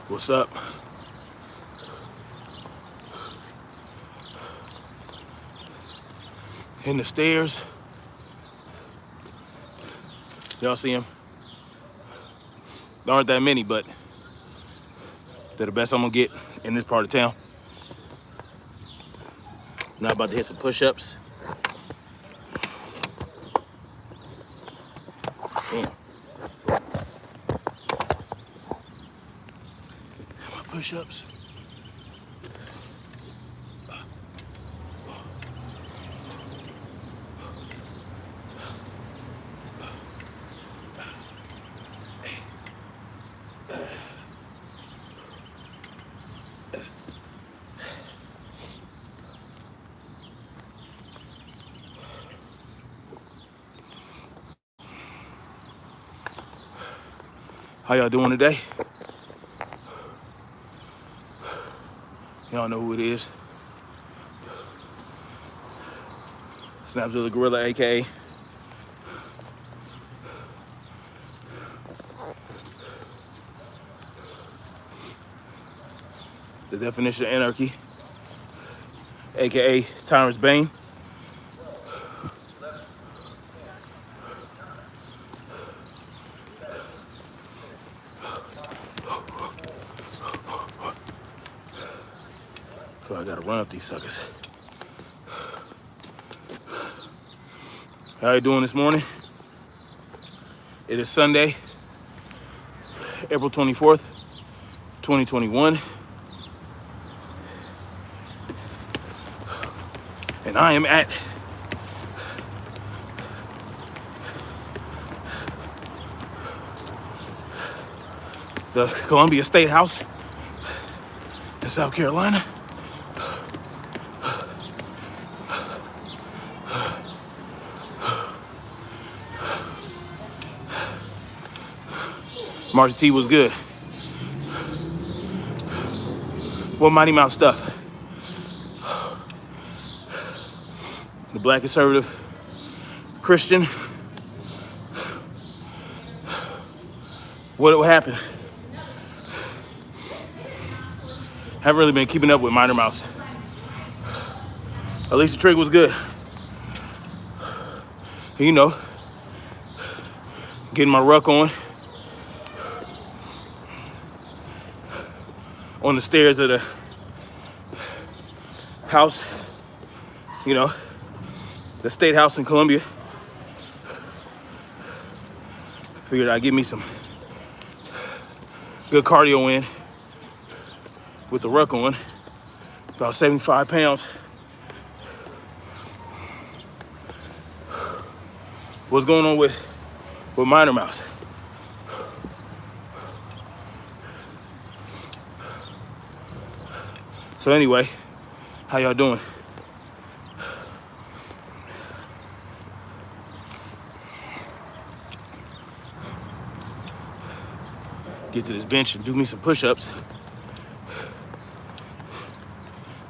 What's up? In the stairs. Y'all see them? There aren't that many, but they're the best I'm gonna get in this part of town. Now about to hit some push-ups. Damn. My push-ups. How y'all doing today? Y'all know who it is. Snapzilla Gorilla, aka the definition of anarchy, aka Tyrant's Bane. So I gotta run up these suckers. How you doing this morning? It is Sunday, April 24th, 2021. And I am at the Columbia State House in South Carolina. Marty T was good. What Mighty Mouse stuff? The Black conservative Christian. What happened? Haven't really been keeping up with Mighty Mouse. At least the trig was good. You know, getting my ruck on the stairs of the house, you know, the State House in Columbia. Figured I'd give me some good cardio in with the ruck on, about 75 pounds. What's going on with Minor Mouse? So anyway, how y'all doing? Get to this bench and do me some push-ups.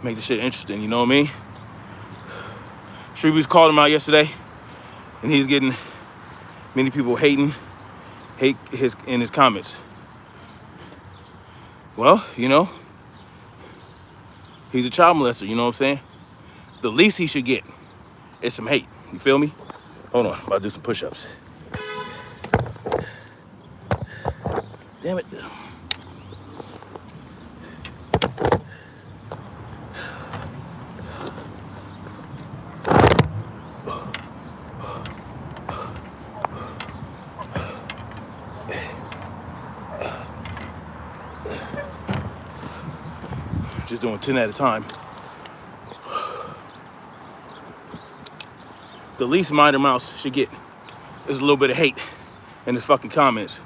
Make this shit interesting, you know what I mean? Streeby's called him out yesterday, and he's getting many people hate in his comments. Well, you know, he's a child molester, you know what I'm saying? The least he should get is some hate, you feel me? Hold on, I'm about to do some push-ups. Damn it. Just doing 10 at a time. The least Mighty Mouse should get is a little bit of hate in his fucking comments.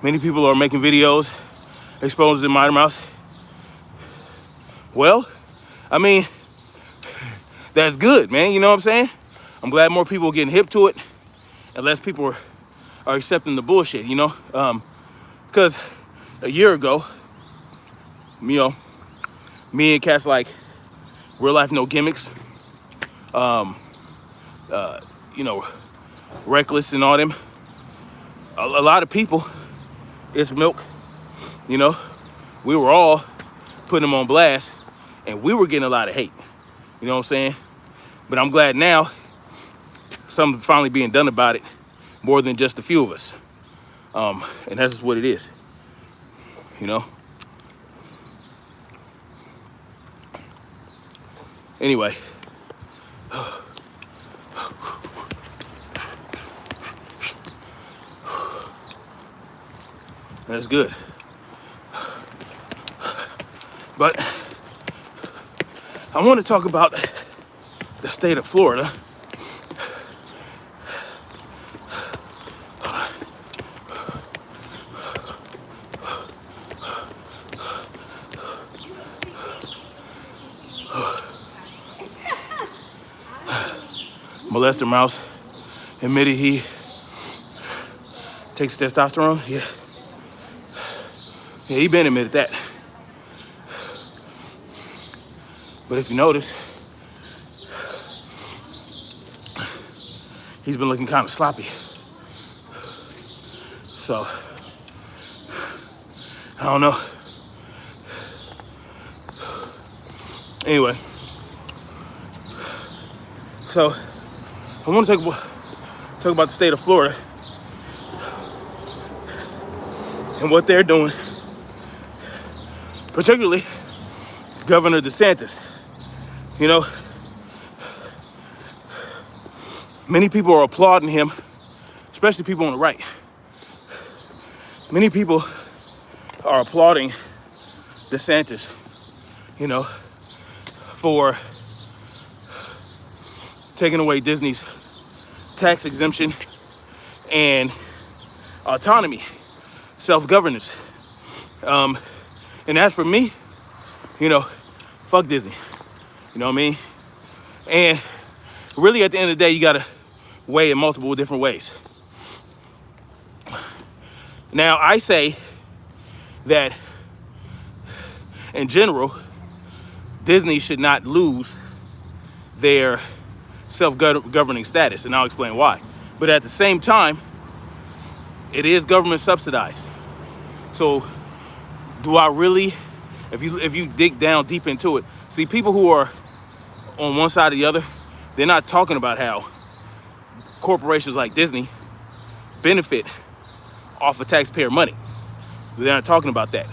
Many people are making videos exposing Mighty Mouse. Well, I mean, that's good, man. You know what I'm saying? I'm glad more people are getting hip to it and less people are accepting the bullshit, you know? Because a year ago, you know, me and cats like Real Life No Gimmicks, you know, Reckless and all them, a lot of people, it's milk You know, we were all putting him on blast, and we were getting a lot of hate. You know what I'm saying? But I'm glad now something finally being done about it, more than just a few of us. And that's just what it is. You know? Anyway. That's good. But I want to talk about the state of Florida. Molester Mouse admitted he takes testosterone. Yeah, he been admitted that. But if you notice, he's been looking kind of sloppy. So, I don't know. Anyway, so I want to talk about the state of Florida and what they're doing, particularly Governor DeSantis. You know, many people are applauding him, especially people on the right. Many people are applauding DeSantis, you know, for taking away Disney's tax exemption and autonomy, self-governance. And as for me, you know, fuck Disney. You know what I mean? And really at the end of the day, you gotta weigh in multiple different ways. Now, I say that in general, Disney should not lose their self-governing status, and I'll explain why. But at the same time, it is government subsidized. So do I really, if you dig down deep into it, see, people who are on one side or the other, they're not talking about how corporations like Disney benefit off of taxpayer money. They're not talking about that.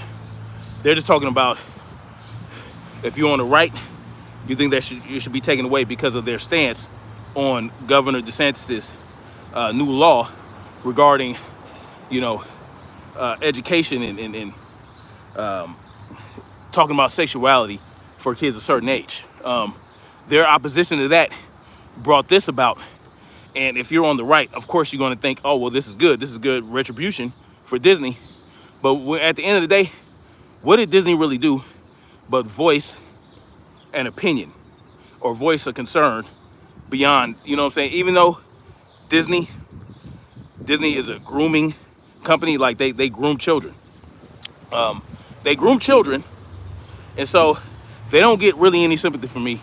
They're just talking about if you're on the right, you think that it should be taken away because of their stance on Governor DeSantis's new law regarding, you know, education and talking about sexuality for kids a certain age. Their opposition to that brought this about. And if you're on the right, of course, you're going to think, oh, well, this is good. This is good retribution for Disney. But at the end of the day, what did Disney really do but voice an opinion or voice a concern beyond, you know what I'm saying? Even though Disney is a grooming company, like they groom children. They groom children, and so they don't get really any sympathy from me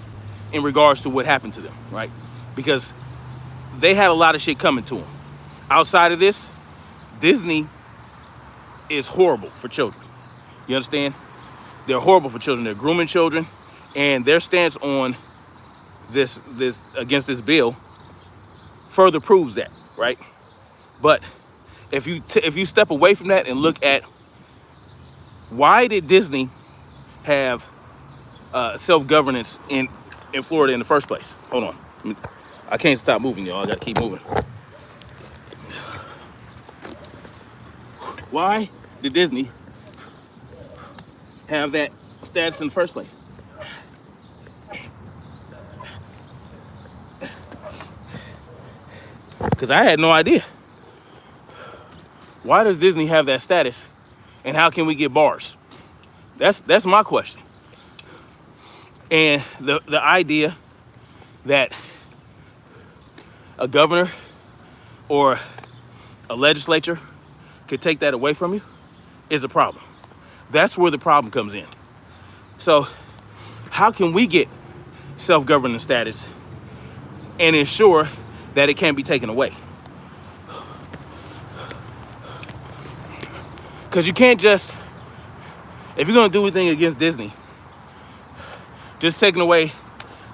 in regards to what happened to them, right? Because they had a lot of shit coming to them. Outside of this, Disney is horrible for children. You understand? They're horrible for children. They're grooming children, and their stance on this against this bill further proves that, right? But if you step away from that and look at why did Disney have self-governance in Florida in the first place? Hold on. I can't stop moving, y'all. I gotta keep moving. Why did Disney have that status in the first place? Because I had no idea. Why does Disney have that status, and how can we get bars? That's my question. And the idea that a governor or a legislature could take that away from you is a problem. That's where the problem comes in. So how can we get self-governing status and ensure that it can't be taken away? Because you can't just if you're gonna do anything against Disney, just taking away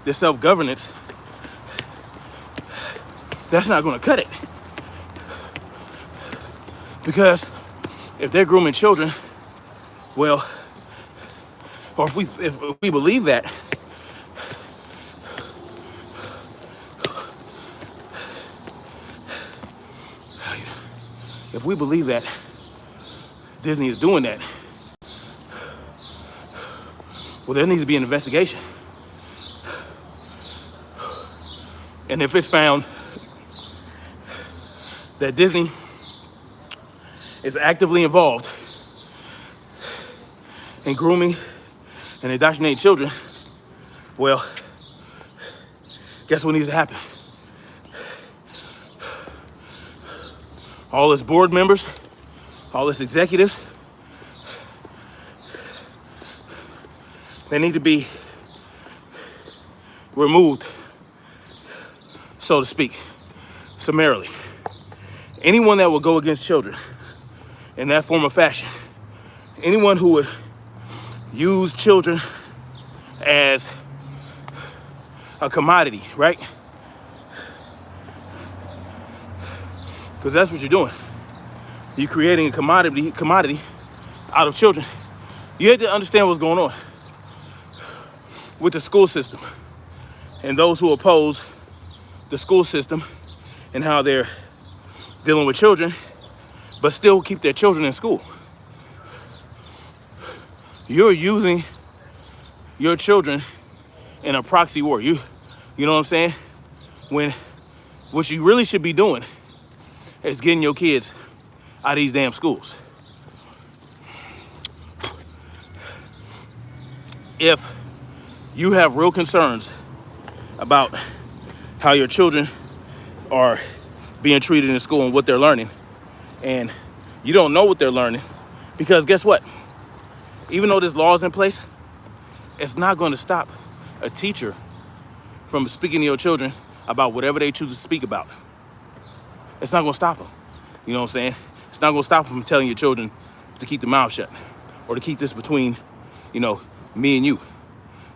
the self-governance, that's not gonna cut it. Because if they're grooming children, well, or if we believe that, if we believe that Disney is doing that, well, there needs to be an investigation. And if it's found that Disney is actively involved in grooming and indoctrinating children, well, guess what needs to happen? All its board members, all its executives, they need to be removed, so to speak, summarily. Anyone that will go against children in that form of fashion, anyone who would use children as a commodity, right? Because that's what you're doing. You're creating a commodity out of children. You have to understand what's going on with the school system and those who oppose the school system and how they're dealing with children, but still keep their children in school. You're using your children in a proxy war. You know what I'm saying? When what you really should be doing is getting your kids out of these damn schools. If you have real concerns about how your children are being treated in school and what they're learning, and you don't know what they're learning, because guess what? Even though this law is in place, it's not going to stop a teacher from speaking to your children about whatever they choose to speak about. It's not going to stop them. You know what I'm saying? It's not going to stop them from telling your children to keep their mouth shut or to keep this between, me and you.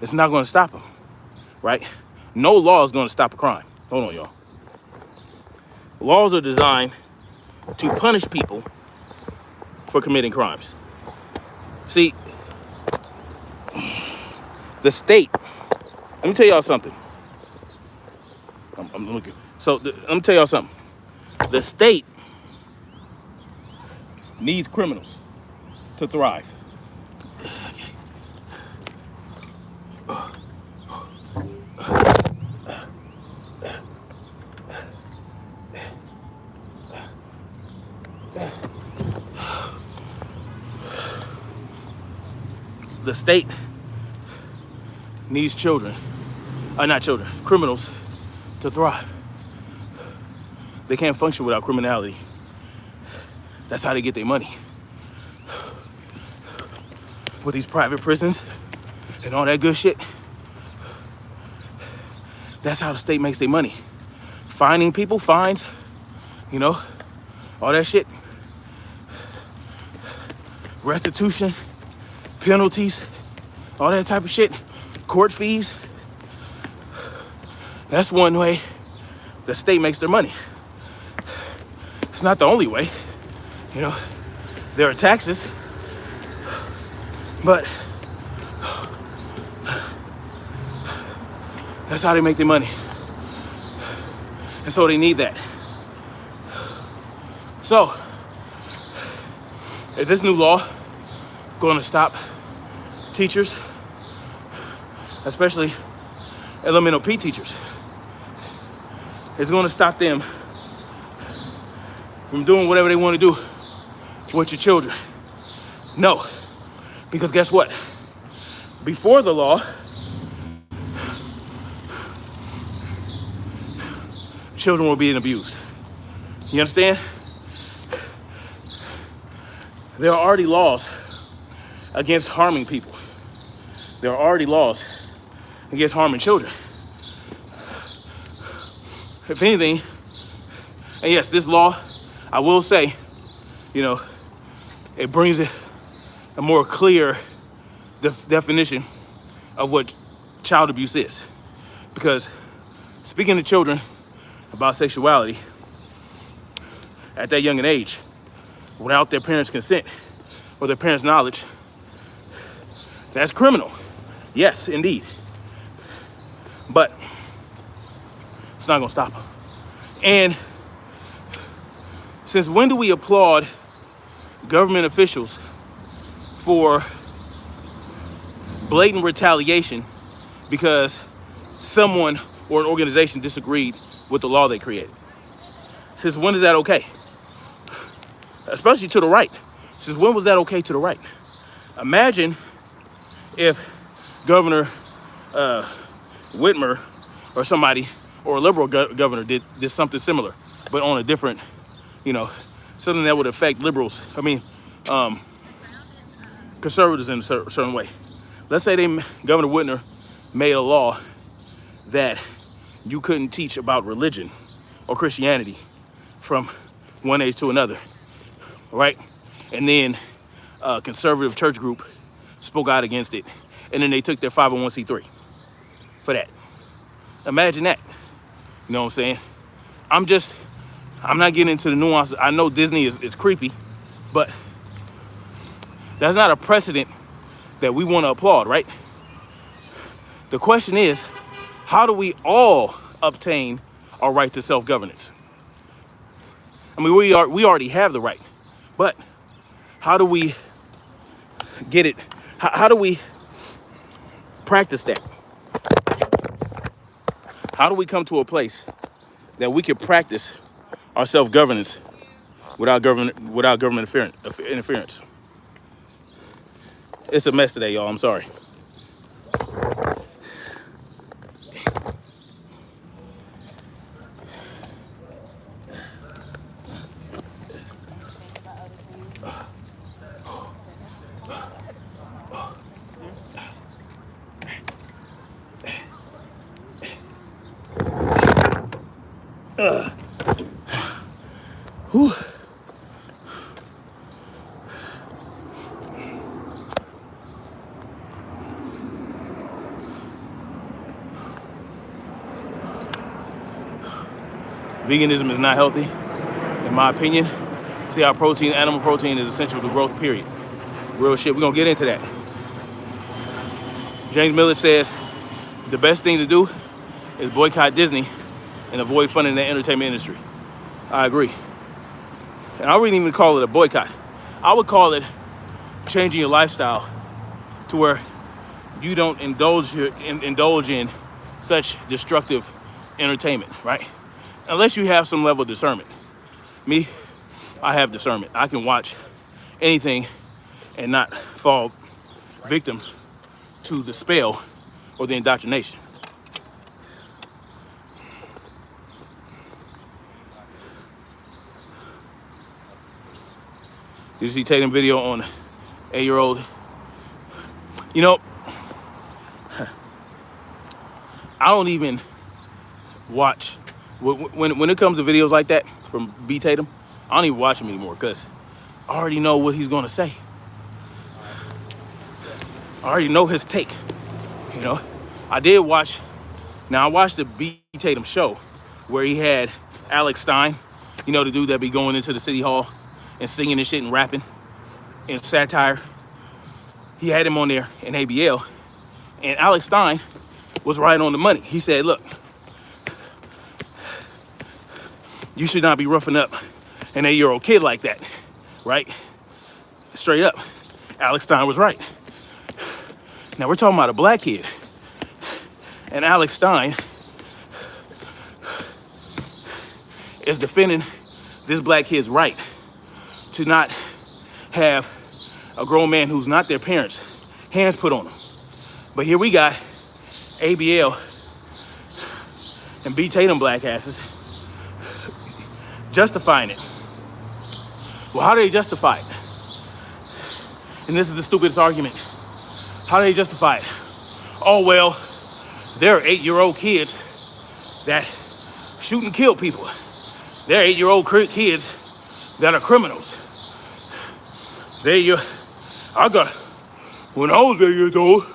It's not going to stop them, right? No law is going to stop a crime. Hold on, y'all. Laws are designed to punish people for committing crimes. See, the state, let me tell y'all something. I'm looking. Let me tell y'all something. The state needs criminals to thrive. The state needs criminals to thrive. They can't function without criminality. That's how they get their money. With these private prisons and all that good shit, that's how the state makes their money. Fining people, fines, all that shit. Restitution, penalties, all that type of shit. Court fees. That's one way the state makes their money. It's not the only way. There are taxes, but that's how they make their money. And so they need that. So, is this new law going to stop teachers, especially elemental P teachers? It's going to stop them from doing whatever they want to do with your children? No, because guess what? Before the law, children were being abused. You understand? There are already laws against harming people. There are already laws against harming children. If anything, and yes, this law, I will say, it brings a more clear the definition of what child abuse is. Because speaking to children about sexuality at that young an age, without their parents' consent or their parents' knowledge, that's criminal. Yes, indeed. But it's not gonna stop them. And since when do we applaud government officials for blatant retaliation because someone or an organization disagreed with the law they created? Since when is that okay? Especially to the right. Since when was that okay to the right? Imagine if Governor Whitmer or somebody, or a liberal governor did something similar, but on a different, something that would affect liberals. Conservatives in a certain way. Let's say Governor Whitmer made a law that you couldn't teach about religion or Christianity from one age to another, right? And then a conservative church group spoke out against it, and then they took their 501c3 for that. Imagine that. You know what I'm saying? I'm not getting into the nuances. I know Disney is creepy, but that's not a precedent that we want to applaud, right? The question is, how do we all obtain our right to self-governance? We already have the right, but how do we get it? How do we practice that? How do we come to a place that we can practice our self-governance without government interference? It's a mess today, y'all. I'm sorry. Whew. Veganism is not healthy, in my opinion. See, our protein, animal protein, is essential to growth, period. Real shit. We're gonna get into that. James Miller says the best thing to do is boycott Disney and avoid funding the entertainment industry. I agree. And I wouldn't even call it a boycott. I would call it changing your lifestyle to where you don't indulge in such destructive entertainment, right? Unless you have some level of discernment. Me, I have discernment. I can watch anything and not fall victim to the spell or the indoctrination. Did you see Tatum video on 8-year-old? I don't even watch. When it comes to videos like that from B. Tatum, I don't even watch them anymore because I already know what he's going to say. I already know his take. I watched the B. Tatum show where he had Alex Stein, the dude that be going into the city hall and singing and shit and rapping and satire. He had him on there in ABL, and Alex Stein was right on the money. He said, look, you should not be roughing up an 8-year-old kid like that, right? Straight up. Alex Stein was right. Now we're talking about a black kid, and Alex Stein is defending this black kid's right to not have a grown man who's not their parents' hands put on them. But here we got ABL and B. Tatum black asses justifying it. Well, how do they justify it? And this is the stupidest argument. How do they justify it? Oh, well, there are 8-year-old kids that shoot and kill people. There are 8-year-old kids that are criminals. I got When I was 8 years old,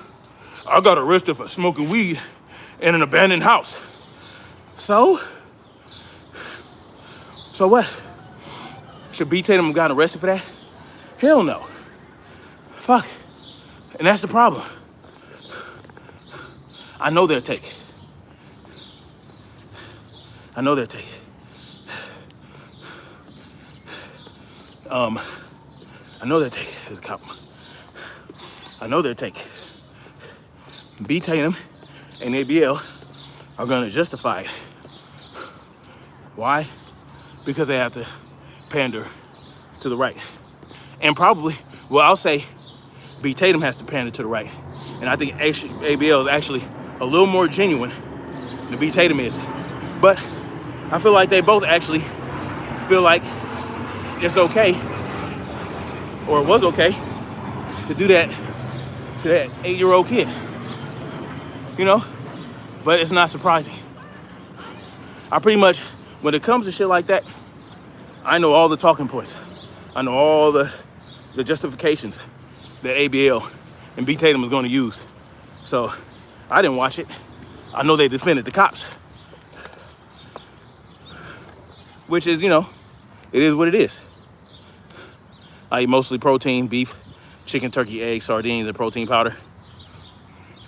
I got arrested for smoking weed in an abandoned house. So what? Should B. Tatum have gotten arrested for that? Hell no. Fuck. And that's the problem. I know they'll take it. I know they'll take it. I know they'll take it as a cop. I know they'll take it. B. Tatum and ABL are gonna justify it. Why? Because they have to pander to the right. And probably, well, I'll say B. Tatum has to pander to the right. And I think ABL is actually a little more genuine than B. Tatum is. But I feel like they both actually feel like it's okay, or it was okay, to do that to that 8-year-old kid. You know? But it's not surprising. I pretty much, when it comes to shit like that, I know all the talking points. I know all the justifications that ABL and B. Tatum is going to use. So I didn't watch it. I know they defended the cops. Which is, you know, it is what it is. I eat mostly protein, beef, chicken, turkey, eggs, sardines, and protein powder.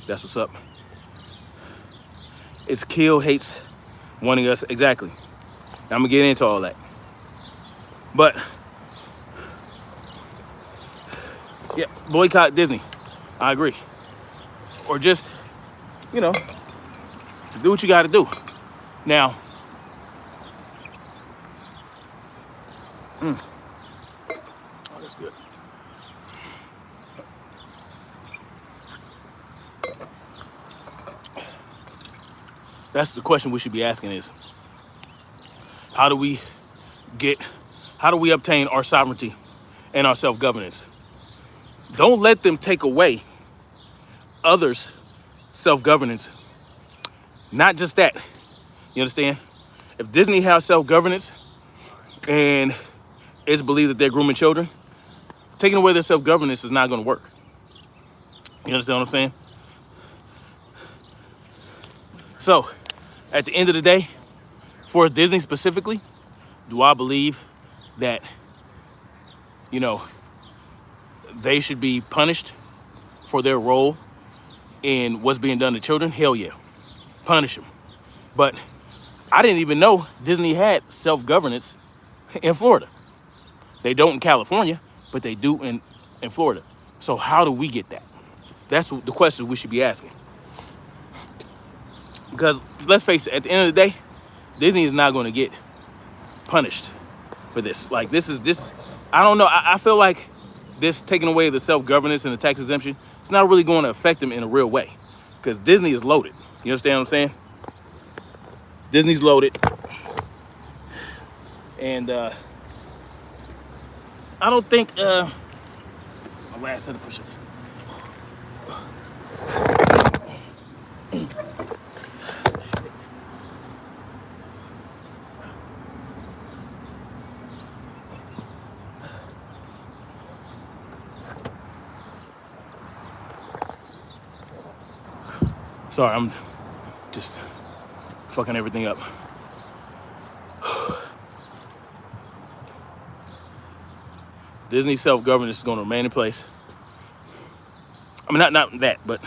That's what's up. It's kill hates wanting us, exactly. I'm gonna get into all that. But, yeah, boycott Disney. I agree. Or just, you know, do what you gotta do. Now, oh, that's good. That's the question we should be asking is, how do we obtain our sovereignty and our self-governance? Don't let them take away others' self-governance. Not just that, you understand? If Disney has self-governance and it's believed that they're grooming children, taking away their self-governance is not gonna work. You understand what I'm saying? So, at the end of the day, for Disney specifically, do I believe that, you know, they should be punished for their role in what's being done to children? Hell yeah, punish them. But I didn't even know Disney had self-governance in Florida. They don't in California, but they do in Florida. So how do we get that? That's the question we should be asking. Because let's face it, at the end of the day, Disney is not going to get punished for this. Like this, I don't know. I feel like this taking away the self-governance and the tax exemption, it's not really going to affect them in a real way. Because Disney is loaded. You understand what I'm saying? Disney's loaded. And I don't think, my last set of push-ups. Sorry, I'm just fucking everything up. Disney self-governance is going to remain in place. I mean, not that, but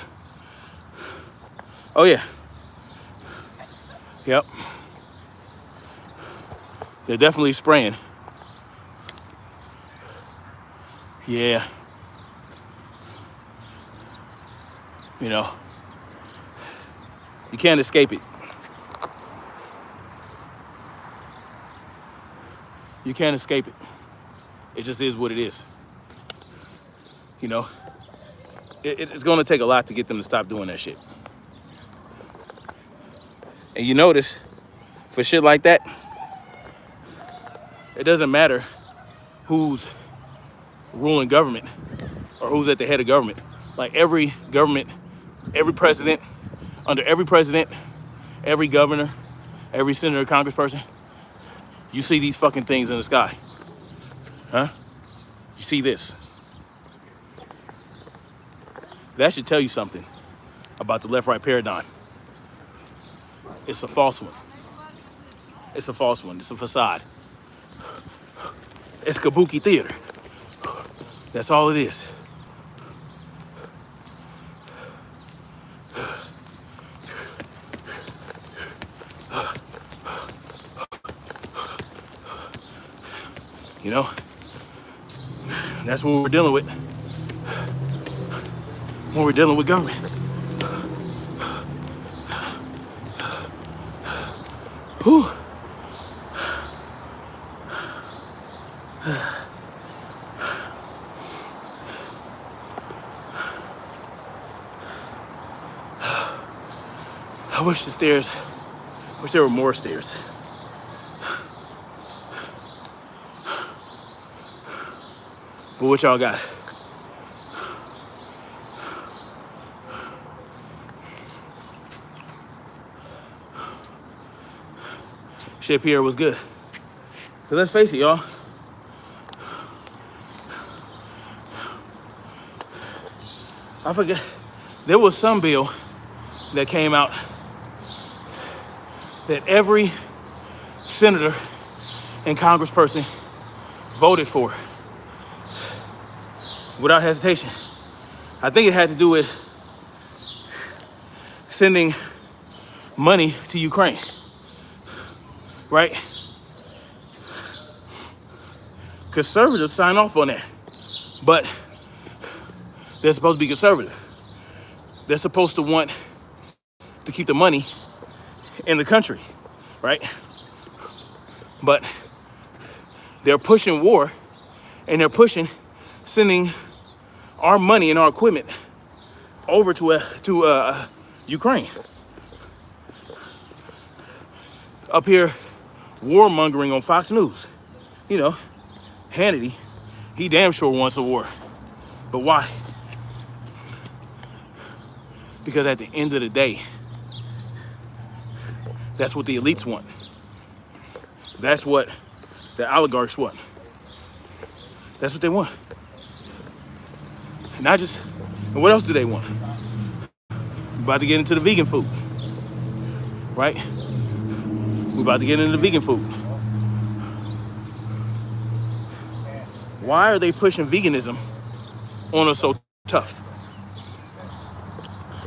oh yeah, yep. They're definitely spraying. Yeah, you know, you can't escape it. You can't escape it. It just is what it is. You know, it's going to take a lot to get them to stop doing that shit. And you notice, for shit like that, it doesn't matter who's ruling government or who's at the head of government. Like every government, every president, under every president, every governor, every senator, congressperson, you see these fucking things in the sky. Huh? You see this. That should tell you something about the left-right paradigm. It's a false one. It's a false one. It's a facade. It's kabuki theater. That's all it is. You know, that's what we're dealing with when we're dealing with government. Whew. I wish there were more stairs. But what y'all got? Shit, Pierre was good. But let's face it, y'all. I forget. There was some bill that came out that every senator and congressperson voted for without hesitation. I think it had to do with sending money to Ukraine, right? Conservatives sign off on that, but they're supposed to be conservative. They're supposed to want to keep the money in the country, right? But they're pushing war, and they're pushing sending our money and our equipment over to Ukraine. Up here, warmongering on Fox News. You know, Hannity, he damn sure wants a war. But why? Because at the end of the day, that's what the elites want. That's what the oligarchs want. That's what they want. And and what else do they want? We're about to get into the vegan food, right? We're about to get into the vegan food. Why are they pushing veganism on us so tough?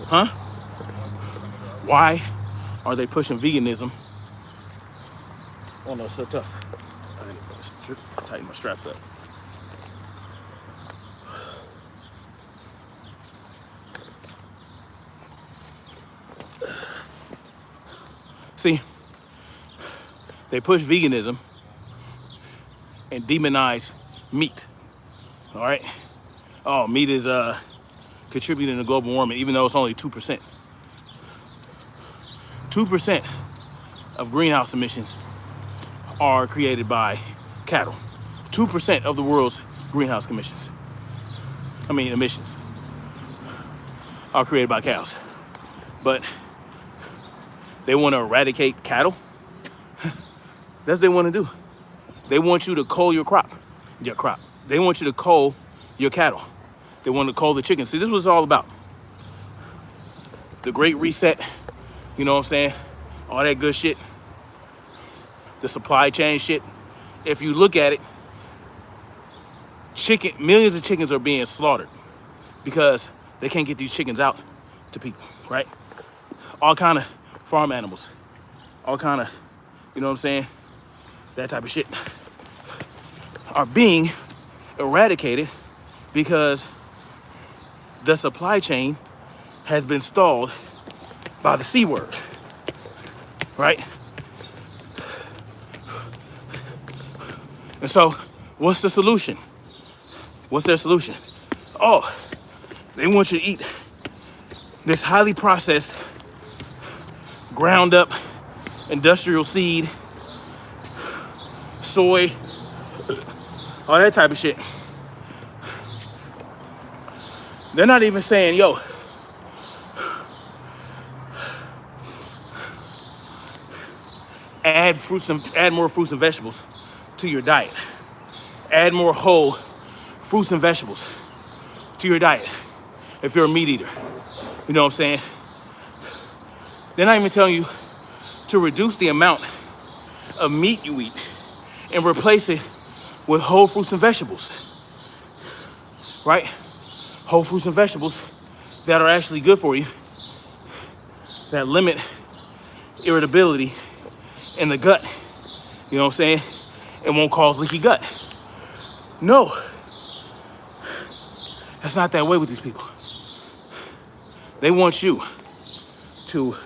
Huh? Why are they pushing veganism on us so tough? I need to tighten my straps up. See, they push veganism and demonize meat. All right? Oh, meat is contributing to global warming, even though it's only 2%. 2% of greenhouse emissions are created by cattle. 2% of the world's greenhouse emissions are created by cows. But they want to eradicate cattle. That's what they want to do. They want you to cull your crop. They want you to cull your cattle. They want to cull the chickens. See, this was all about. The Great Reset, you know what I'm saying? All that good shit. The supply chain shit. If you look at it, millions of chickens are being slaughtered because they can't get these chickens out to people, right? All kind of farm animals, all kind of, you know what I'm saying? That type of shit are being eradicated because the supply chain has been stalled by the C word, right? And so what's the solution? What's their solution? Oh, they want you to eat this highly processed, ground up industrial seed, soy, all that type of shit. They're not even saying, yo, add more fruits and vegetables to your diet. Add more whole fruits and vegetables to your diet. if you're a meat eater. You know what I'm saying? They're not even telling you to reduce the amount of meat you eat and replace it with whole fruits and vegetables, right? Whole fruits and vegetables that are actually good for you, that limit irritability in the gut. You know what I'm saying? It won't cause leaky gut. No, that's not that way with these people. They want you to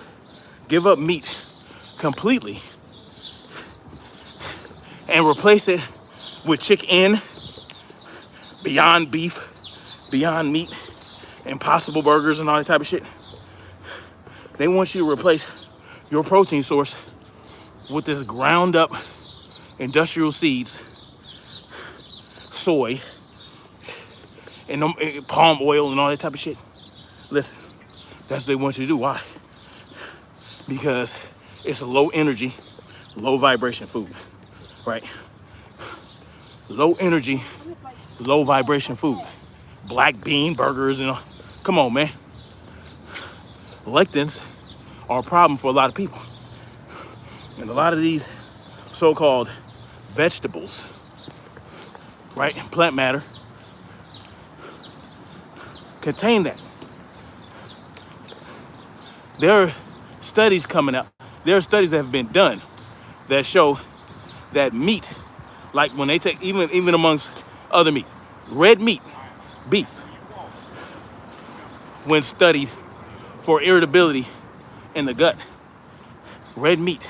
give up meat completely and replace it with chicken, Beyond Beef, Beyond Meat, Impossible Burgers, and all that type of shit. They want you to replace your protein source with this ground up industrial seeds, soy, and palm oil and all that type of shit. Listen, that's what they want you to do. Why? Because it's a low energy, low vibration food, right? Low energy, low vibration food. Black bean burgers and all. Come on, man. Lectins are a problem for a lot of people. And a lot of these so-called vegetables, right, plant matter, contain that. There are studies coming out. There are studies that have been done that show that meat, like when they take, even amongst other meat, red meat, beef, when studied for irritability in the gut, red meat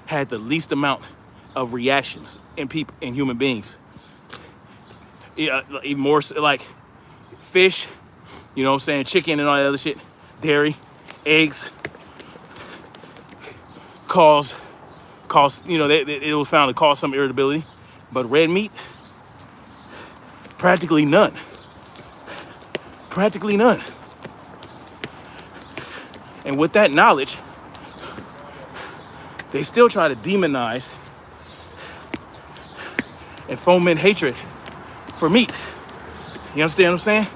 had the least amount of reactions in people, in human beings. Even more like fish, you know what I'm saying, chicken and all that other shit, dairy, eggs, cause, you know, it was found to cause some irritability, but red meat, practically none. Practically none. And with that knowledge, they still try to demonize and foment hatred for meat. You understand what I'm saying?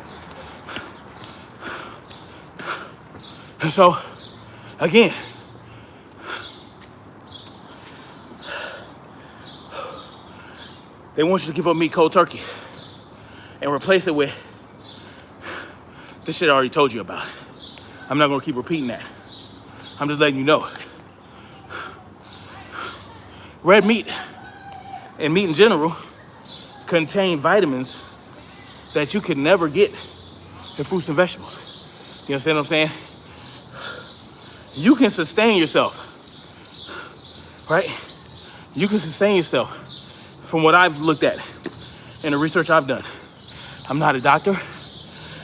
And so, again, they want you to give up meat cold turkey and replace it with this shit I already told you about. I'm not gonna keep repeating that. I'm just letting you know. Red meat and meat in general contain vitamins that you could never get in fruits and vegetables. You understand what I'm saying? You can sustain yourself, right? You can sustain yourself from what I've looked at and the research I've done. I'm not a doctor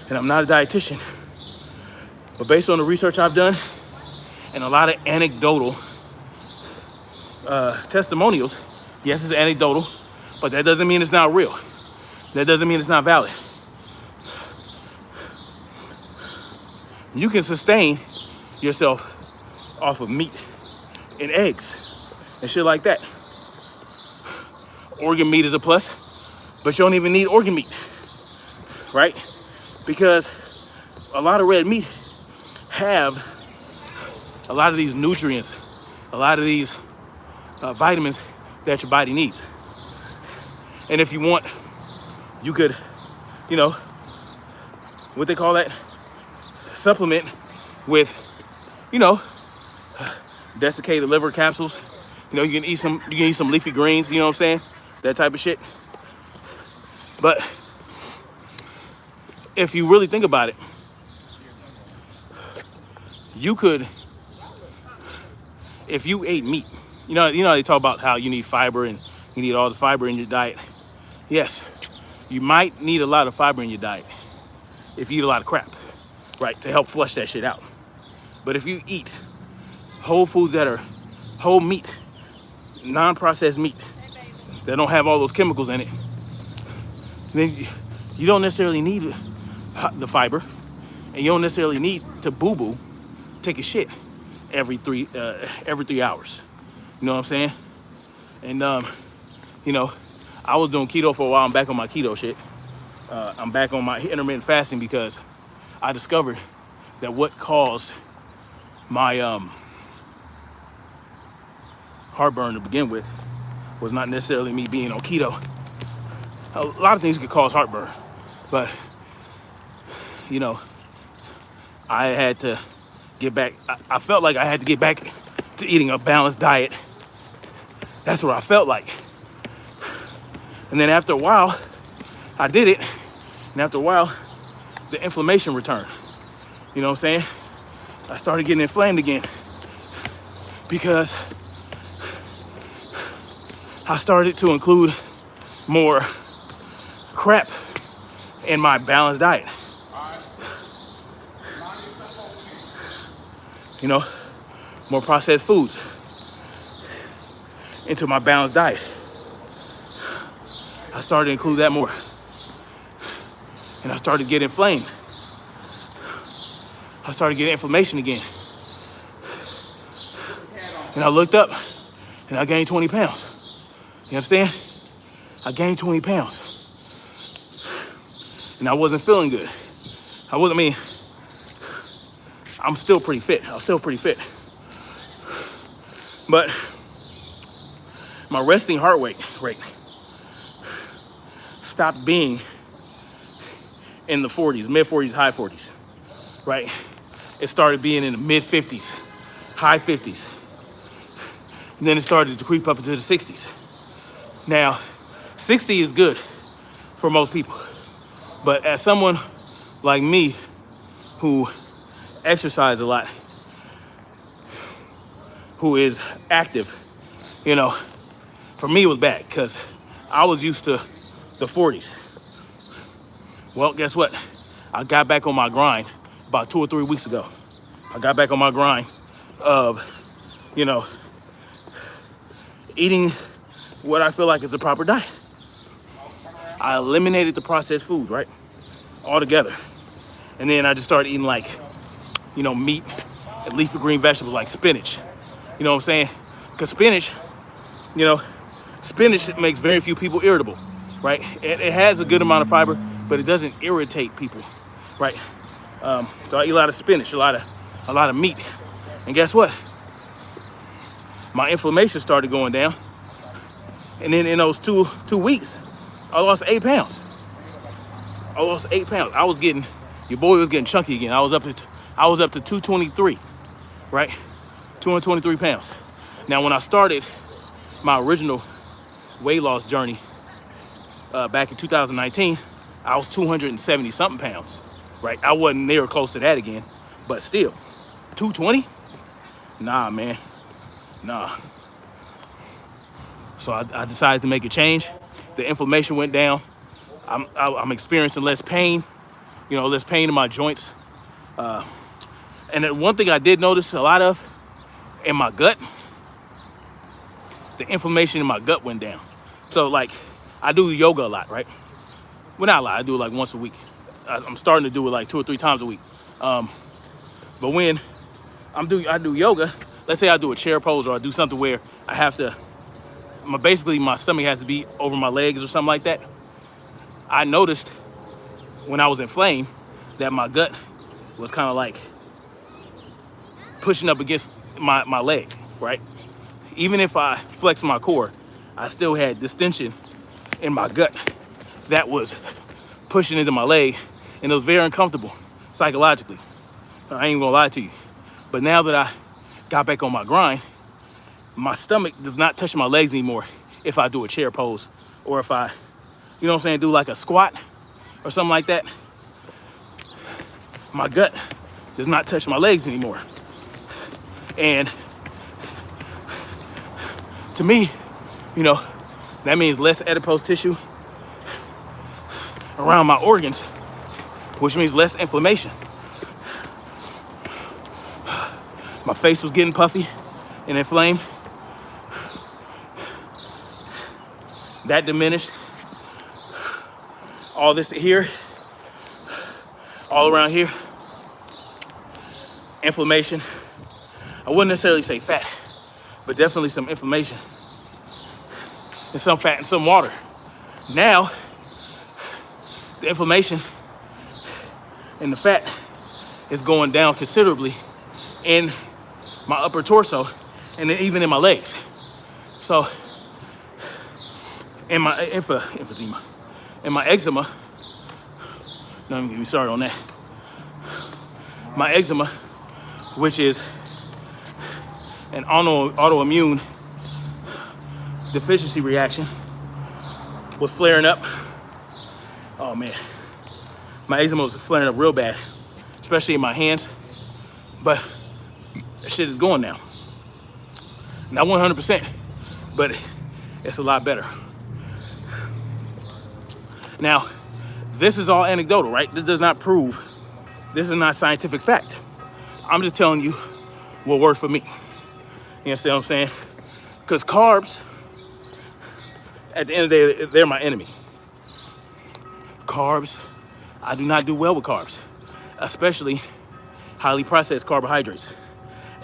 and I'm not a dietitian, but based on the research I've done and a lot of anecdotal testimonials, yes, it's anecdotal, but that doesn't mean it's not real. That doesn't mean it's not valid. You can sustain yourself off of meat and eggs and shit like that. Organ meat is a plus, but you don't even need organ meat, right? Because a lot of red meat have a lot of these nutrients, a lot of these vitamins that your body needs. And if you want, you could, you know, what they call that, supplement with, you know, desiccated liver capsules. You know, you can eat some leafy greens, you know what I'm saying? That type of shit. But if you really think about it, you could, if you ate meat, you know they talk about how you need fiber and you need all the fiber in your diet. Yes, you might need a lot of fiber in your diet if you eat a lot of crap, right, to help flush that shit out. But if you eat whole foods that are whole meat, non-processed meat, that don't have all those chemicals in it, then you don't necessarily need the fiber, and you don't necessarily need to boo-boo, take a shit every 3 hours. You know what I'm saying? And you know, I was doing keto for a while. I'm back on my keto shit. I'm back on my intermittent fasting because I discovered that what caused my heartburn to begin with was not necessarily me being on keto. A lot of things could cause heartburn, but you know, I had to get back. I felt like I had to get back to eating a balanced diet. That's what I felt like. And then after a while, I did it. And after a while, the inflammation returned. You know what I'm saying? I started getting inflamed again because I started to include more crap in my balanced diet. You know, more processed foods into my balanced diet. I started to include that more. And I started to get inflamed. I started getting inflammation again. And I looked up and I gained 20 pounds. You understand? I gained 20 pounds. And I wasn't feeling good. I'm still pretty fit. I was still pretty fit. But my resting heart rate stopped being in the 40s, mid 40s, high 40s, right? It started being in the mid 50s, high 50s. And then it started to creep up into the 60s. Now, 60 is good for most people. But as someone like me who exercise a lot, who is active, you know, for me it was bad because I was used to the 40s. Well, guess what? I got back on my grind about 2 or 3 weeks ago. I got back on my grind of, you know, eating what I feel like is the proper diet. I eliminated the processed foods, right? Altogether. And then I just started eating like, you know, meat and leafy green vegetables like spinach. You know what I'm saying? Because spinach, you know, spinach makes very few people irritable, right? It has a good amount of fiber, but it doesn't irritate people, right? So I eat a lot of spinach, a lot of meat. And guess what? My inflammation started going down. And then in those two weeks, I lost 8 pounds. Your boy was getting chunky again. I was up to 223, right? 223 pounds. Now, when I started my original weight loss journey back in 2019, I was 270 something pounds, right? I wasn't near close to that again, but still, 220? Nah, man, nah. So I decided to make a change. The inflammation went down. I'm experiencing less pain, you know, less pain in my joints. And then one thing I did notice a lot of in my gut, the inflammation in my gut went down. So like, I do yoga a lot, right? Well, not a lot, I do it like once a week. I'm starting to do it like 2 or 3 times a week. But when I do yoga, let's say I do a chair pose or I do something where I have to, basically my stomach has to be over my legs or something like that. I noticed when I was inflamed that my gut was kind of like pushing up against my leg, right? Even if I flexed my core, I still had distension in my gut that was pushing into my leg, and it was very uncomfortable psychologically. I ain't gonna lie to you. But now that I got back on my grind, my stomach does not touch my legs anymore if I do a chair pose or if I, you know what I'm saying, do like a squat or something like that. My gut does not touch my legs anymore. And to me, you know, that means less adipose tissue around my organs, which means less inflammation. My face was getting puffy and inflamed. That diminished. All this here, all around here, inflammation. I wouldn't necessarily say fat, but definitely some inflammation and some fat and some water. Now, the inflammation and the fat is going down considerably in my upper torso and then even in my legs. So, in my emphysema, and my eczema, don't even get me started on that. My eczema, which is an autoimmune deficiency reaction, was flaring up. Oh man, my eczema was flaring up real bad, especially in my hands. But that shit is going now. Not 100%, but it's a lot better. Now, this is all anecdotal, right? This does not prove, this is not scientific fact. I'm just telling you what worked for me. You understand what I'm saying? Because carbs, at the end of the day, they're my enemy. Carbs, I do not do well with carbs, especially highly processed carbohydrates.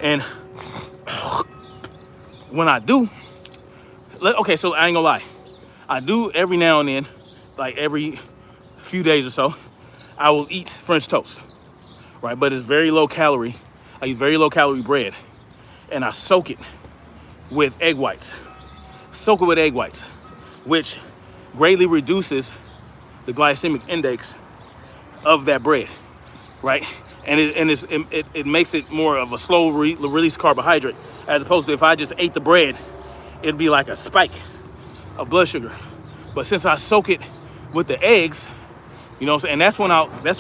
And when I do, okay, so I ain't gonna lie. I do every now and then, like every few days or so, I will eat French toast, right? But it's very low calorie. I use very low calorie bread and I soak it with egg whites. Soak it with egg whites, which greatly reduces the glycemic index of that bread, right? And it makes it more of a slow release carbohydrate, as opposed to if I just ate the bread, it'd be like a spike of blood sugar. But since I soak it with the eggs, you know what I'm saying? And that's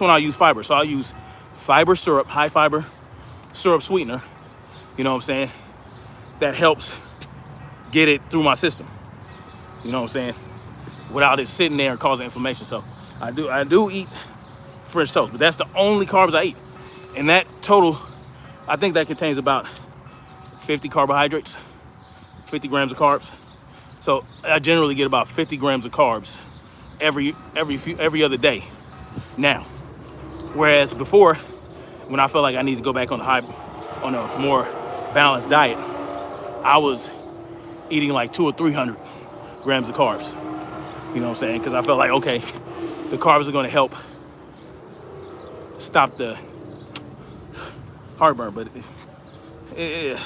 when I'll use fiber. So I'll use fiber syrup, high fiber syrup sweetener, you know what I'm saying? That helps get it through my system, you know what I'm saying? Without it sitting there and causing inflammation. So I do eat French toast, but that's the only carbs I eat. And that total, I think that contains about 50 carbohydrates, 50 grams of carbs. So I generally get about 50 grams of carbs every other day now. Whereas before, when I felt like I need to go back on a more balanced diet, I was eating like 200 or 300 grams of carbs. You know what I'm saying? Because I felt like, okay, the carbs are going to help stop the heartburn. But you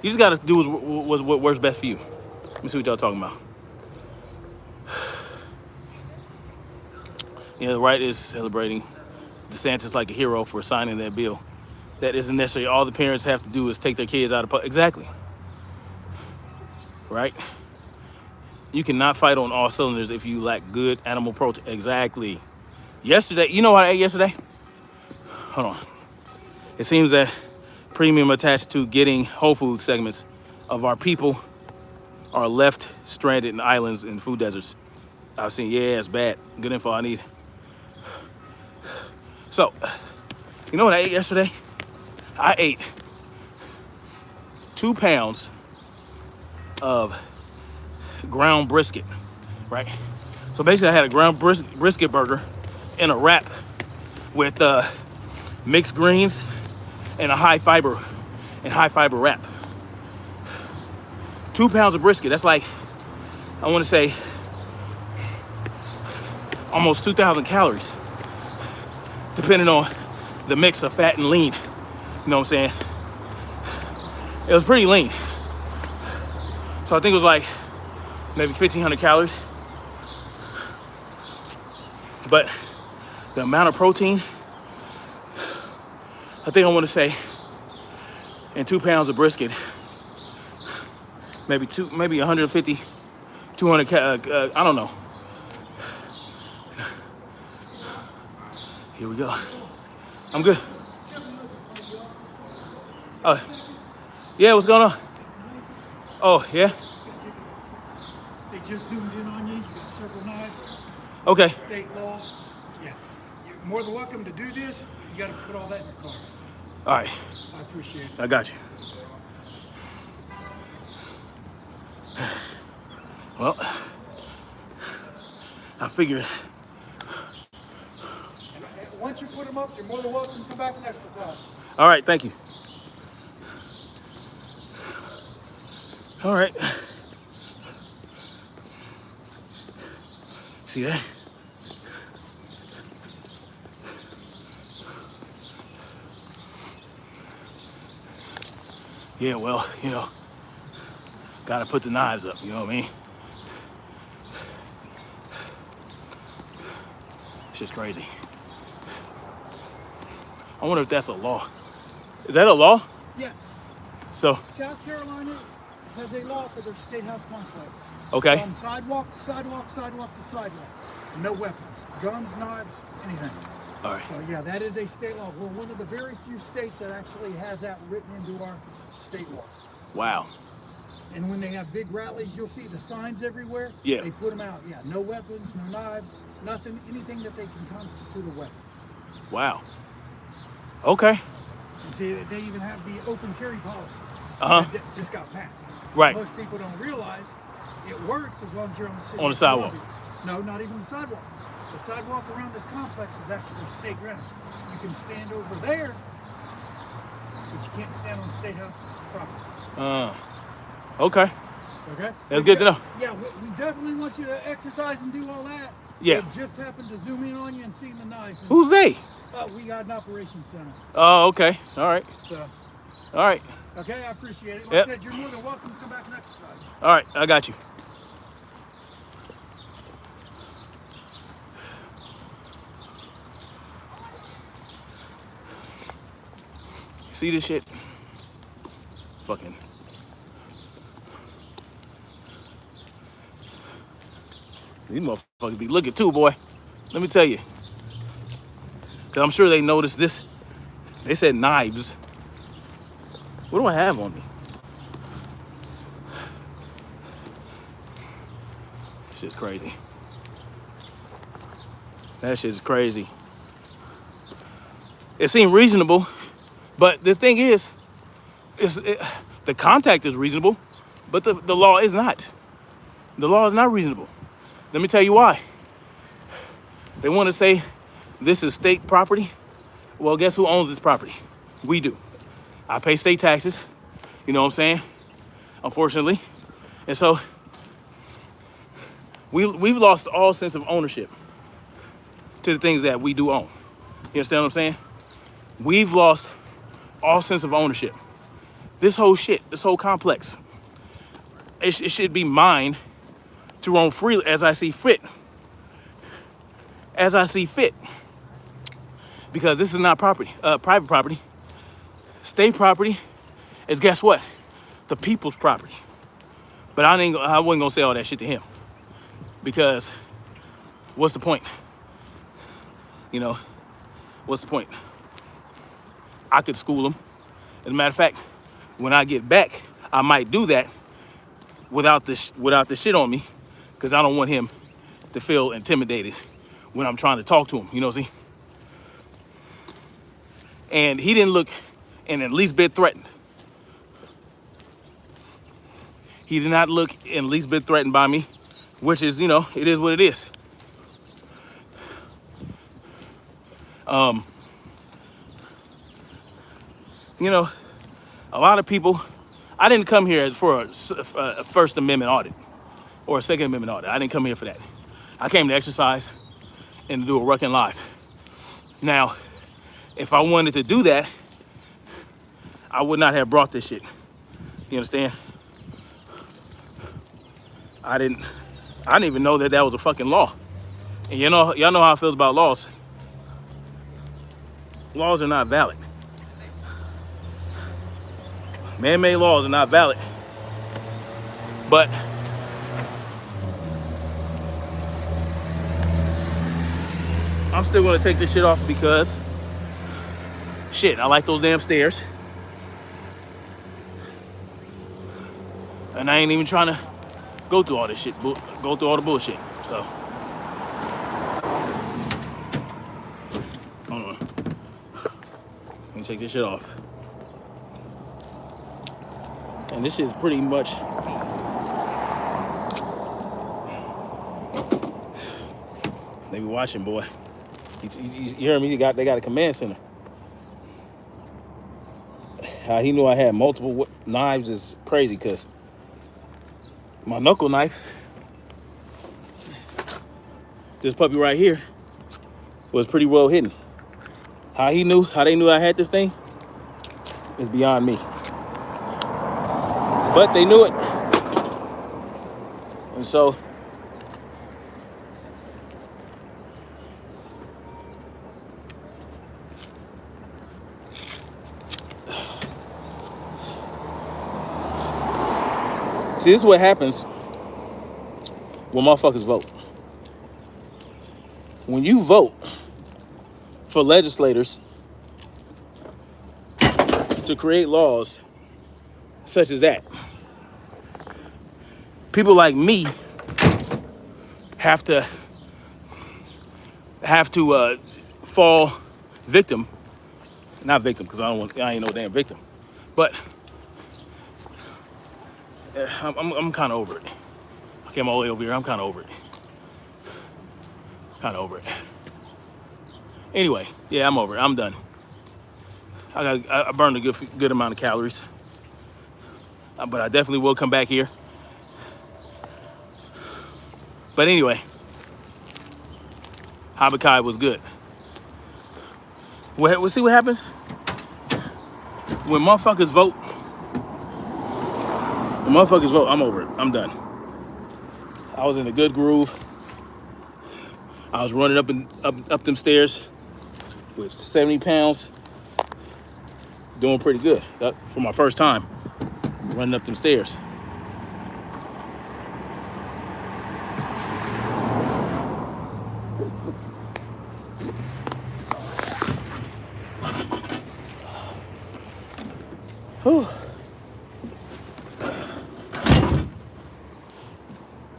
just got to do what works best for you. Let me see what y'all talking about. Yeah, the right is celebrating DeSantis like a hero for signing that bill. That isn't necessarily all the parents have to do is take their kids out of public. Exactly. Right? You cannot fight on all cylinders if you lack good animal protein. Exactly. Yesterday, you know what I ate yesterday? Hold on. It seems that premium attached to getting whole food segments of our people are left stranded in islands and food deserts. I've seen, yeah, it's bad. Good info I need. So, you know what I ate yesterday? I ate 2 pounds of ground brisket, right? So basically I had a ground brisket burger in a wrap with mixed greens and a high fiber wrap. 2 pounds of brisket, that's like, I want to say almost 2,000 calories, depending on the mix of fat and lean. You know what I'm saying? It was pretty lean. So I think it was like maybe 1,500 calories. But the amount of protein, I think I want to say in 2 pounds of brisket, maybe 150, 200, I don't know. Here we go. I'm good. Yeah, what's going on? Oh, yeah? They just zoomed in on you. You got several knives. Okay. State law. Yeah. You're more than welcome to do this. You got to put all that in your car. All right. I appreciate it. I got you. Well, I figured. And once you put them up, you're more than welcome to come back and exercise. All right, thank you. All right. See that? yeah, well, you know, gotta put the knives up, you know what I mean? It's just crazy. I wonder if that's a law. Is that a law? Yes. So, South Carolina has a law for their state house complex. okay. From sidewalk to sidewalk, sidewalk to sidewalk. No weapons, guns, knives, anything. All right. So yeah, that is a state law. We're one of the very few states that actually has that written into our state law. Wow. And when they have big rallies, you'll see the signs everywhere. Yeah. They put them out. Yeah, no weapons, no knives, nothing, anything that they can constitute a weapon. Wow. Okay. And see, they even have the open carry policy. Uh-huh. That just got passed. Right. Most people don't realize it works as long as you're on the city. On the sidewalk. No, not even the sidewalk. The sidewalk around this complex is actually state grounds. You can stand over there, but you can't stand on state house property. Okay. Okay? That's good to know. Yeah, we definitely want you to exercise and do all that. Yeah. It just happened to zoom in on you and see the knife. And, Who's they? we got an operations center. Oh, okay. All right. So, All right. okay, I appreciate it. Like Yep. I said, you're more than welcome to come back and exercise. All right. I got you. See this shit? Fucking. These motherfuckers be looking too, boy. Let me tell you. Because I'm sure they noticed this. They said knives. What do I have on me? Shit's crazy. That shit is crazy. It seemed reasonable, but the thing is, the contact is reasonable, but the law is not. The law is not reasonable. Let me tell you why. They want to say this is state property. Well, guess who owns this property? We do. I pay state taxes, you know what I'm saying? Unfortunately. And so we've lost all sense of ownership to the things that we do own. You understand what I'm saying? We've lost all sense of ownership. This whole shit, this whole complex, it should be mine to roam freely as I see fit. As I see fit. Because this is not property, private property. State property is, guess what? The people's property. But I wasn't gonna say all that shit to him. Because what's the point? You know, what's the point? I could school him. As a matter of fact, when I get back, I might do that without the shit on me, because I don't want him to feel intimidated when I'm trying to talk to him, you know, see? And he didn't look in the least bit threatened. He did not look in the least bit threatened by me, which is, you know, it is what it is. You know, a lot of people, I didn't come here for a First Amendment audit or a Second Amendment audit. I didn't come here for that. I came to exercise and to do a Ruckin' Live. Now, if I wanted to do that, I would not have brought this shit. You understand? I didn't even know that was a fucking law. And y'all know how I feel about laws. Laws are not valid. Man-made laws are not valid. But I'm still gonna take this shit off because shit, I like those damn stairs. And I ain't even trying to go through all this shit, go through all the bullshit. So, hold on. Let me take this shit off. And this is pretty much they be watching, boy. You hear me? They got a command center. How he knew I had multiple knives is crazy, because my knuckle knife, this puppy right here, was pretty well hidden. How they knew I had this thing is beyond me. But they knew it. And so see, this is what happens when motherfuckers vote. When you vote for legislators to create laws such as that, people like me have to fall victim. Not victim, because I ain't no damn victim. But I'm kind of over it. I came all the way over here. I'm kind of over it. Anyway, yeah, I'm over it. I'm done. I burned a good amount of calories. But I definitely will come back here. But anyway, Habakai was good. We'll see what happens when motherfuckers vote. When motherfuckers vote, I'm over it. I'm done. I was in a good groove. I was running up them stairs with 70 pounds. Doing pretty good for my first time running up them stairs. Whew.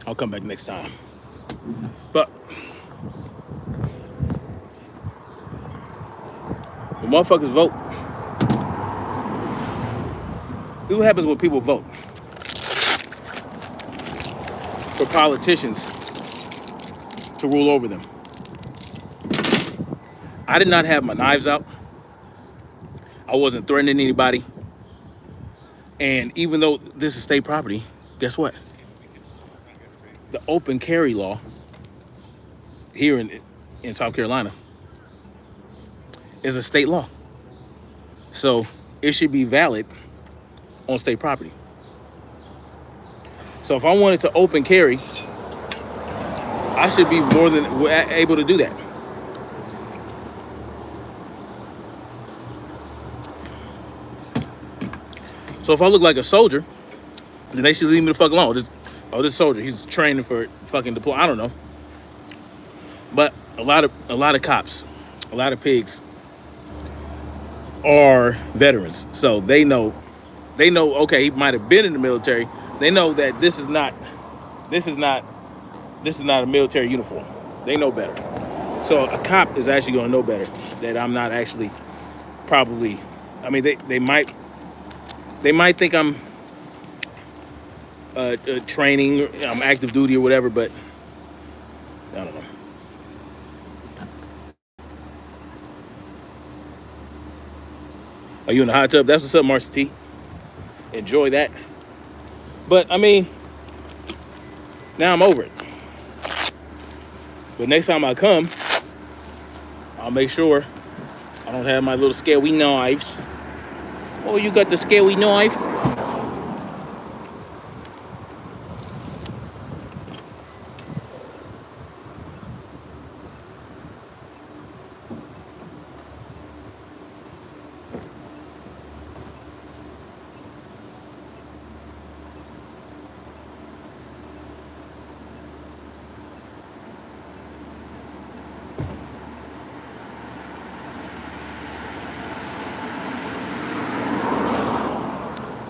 I'll come back next time. But when motherfuckers vote, see what happens when people vote for politicians to rule over them. I did not have my knives out. I wasn't threatening anybody. And even though this is state property, guess what? The open carry law here in South Carolina is a state law. So it should be valid on state property. So if I wanted to open carry, I should be more than able to do that. So if I look like a soldier, then they should leave me the fuck alone. This soldier, he's training for fucking deploy. I don't know. But a lot of cops, a lot of pigs are veterans. So they know, okay, he might have been in the military. They know that this is not a military uniform. They know better. So a cop is actually going to know better that I'm not actually probably, I mean, they might think I'm training, I'm active duty or whatever, but I don't know. Are you in the hot tub? That's what's up, Marcy T. Enjoy that. But I mean, now I'm over it. But next time I come, I'll make sure I don't have my little scary knives. Oh, you got the scary knife?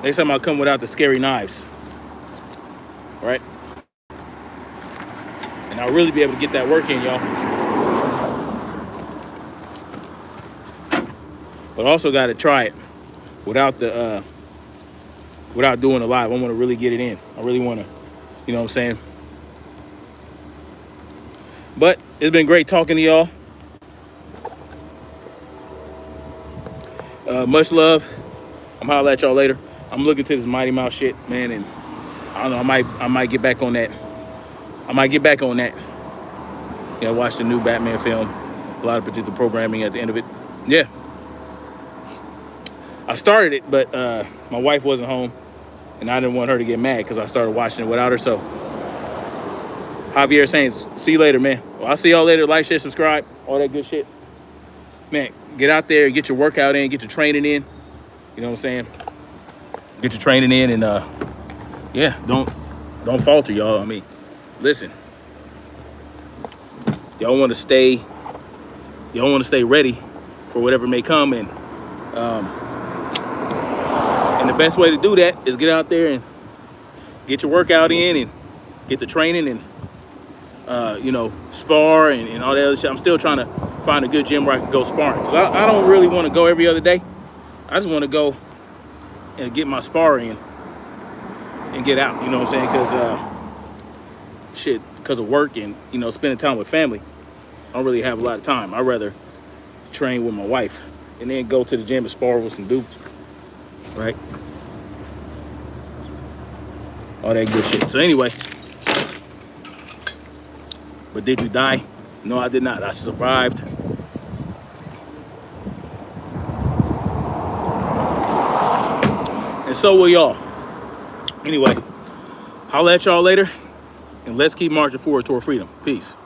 Next time I'll come without the scary knives. Right? And I'll really be able to get that work in, y'all. But also got to try it without doing a live. I want to really get it in. I really want to, you know what I'm saying? But it's been great talking to y'all. Much love. I'm holler at y'all later. I'm looking to this Mighty Mouse shit, man, and I don't know. I might get back on that. Yeah, watch the new Batman film. A lot of particular programming at the end of it. Yeah. I started it, but my wife wasn't home. and I didn't want her to get mad because I started watching it without her. So Javier saying, see you later, man. Well, I'll see y'all later. Like, share, subscribe, all that good shit. Man, get out there, get your workout in, get your training in. You know what I'm saying? Get your training in, and yeah, don't falter, y'all. I mean, listen, y'all want to stay ready for whatever may come, and the best way to do that is get out there and get your workout in and get the training and spar and all that other shit. I'm still trying to find a good gym where I can go sparring, because I don't really want to go every other day. I just want to go and get my spar in and get out, you know what I'm saying? Because of work and, spending time with family, I don't really have a lot of time. I'd rather train with my wife and then go to the gym and spar with some dudes, right? All that good shit. So anyway, but did you die? No, I did not. I survived. And so will y'all. Anyway, holla at y'all later, and let's keep marching forward toward freedom. Peace.